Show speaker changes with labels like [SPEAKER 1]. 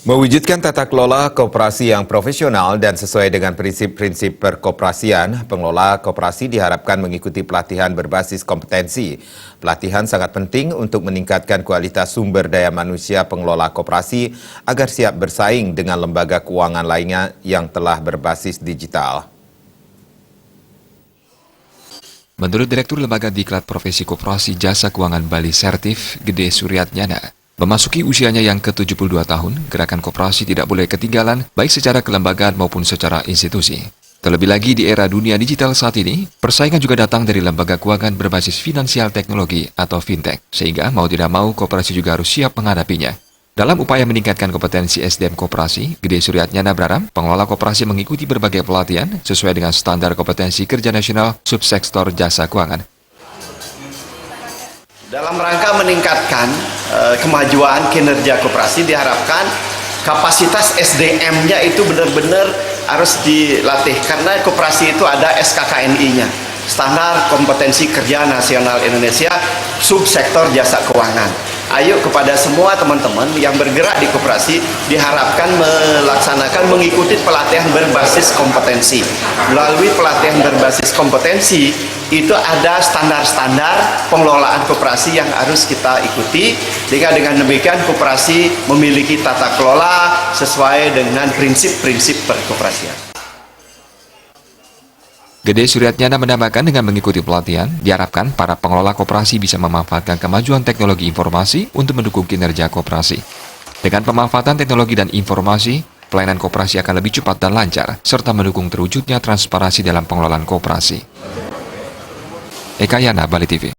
[SPEAKER 1] Mewujudkan tata kelola koperasi yang profesional dan sesuai dengan prinsip-prinsip perkoperasian, pengelola koperasi diharapkan mengikuti pelatihan berbasis kompetensi. Pelatihan sangat penting untuk meningkatkan kualitas sumber daya manusia pengelola koperasi agar siap bersaing dengan lembaga keuangan lainnya yang telah berbasis digital.
[SPEAKER 2] Menurut Direktur Lembaga Diklat Profesi Koperasi Jasa Keuangan Bali Sertif, Gede Suryatnyana, memasuki usianya yang ke-72 tahun, gerakan koperasi tidak boleh ketinggalan baik secara kelembagaan maupun secara institusi. Terlebih lagi di era dunia digital saat ini, persaingan juga datang dari lembaga keuangan berbasis finansial teknologi atau fintech, sehingga mau tidak mau koperasi juga harus siap menghadapinya. Dalam upaya meningkatkan kompetensi SDM koperasi, Gede Suryatnyana berharap pengelola koperasi mengikuti berbagai pelatihan sesuai dengan standar kompetensi kerja nasional subsektor jasa keuangan.
[SPEAKER 3] Dalam rangka meningkatkan kemajuan kinerja koperasi, diharapkan kapasitas SDM-nya itu benar-benar harus dilatih, karena koperasi itu ada SKKNI-nya, Standar Kompetensi Kerja Nasional Indonesia Subsektor Jasa Keuangan. Ayo kepada semua teman-teman yang bergerak di koperasi diharapkan mengikuti pelatihan berbasis kompetensi. Melalui pelatihan berbasis kompetensi itu ada standar-standar pengelolaan koperasi yang harus kita ikuti, sehingga dengan demikian koperasi memiliki tata kelola sesuai dengan prinsip-prinsip perkoperasian.
[SPEAKER 2] Gede Suryatnyana menambahkan dengan mengikuti pelatihan, diharapkan para pengelola koperasi bisa memanfaatkan kemajuan teknologi informasi untuk mendukung kinerja koperasi. Dengan pemanfaatan teknologi dan informasi, pelayanan koperasi akan lebih cepat dan lancar, serta mendukung terwujudnya transparansi dalam pengelolaan koperasi. Eka Yana, Bali TV.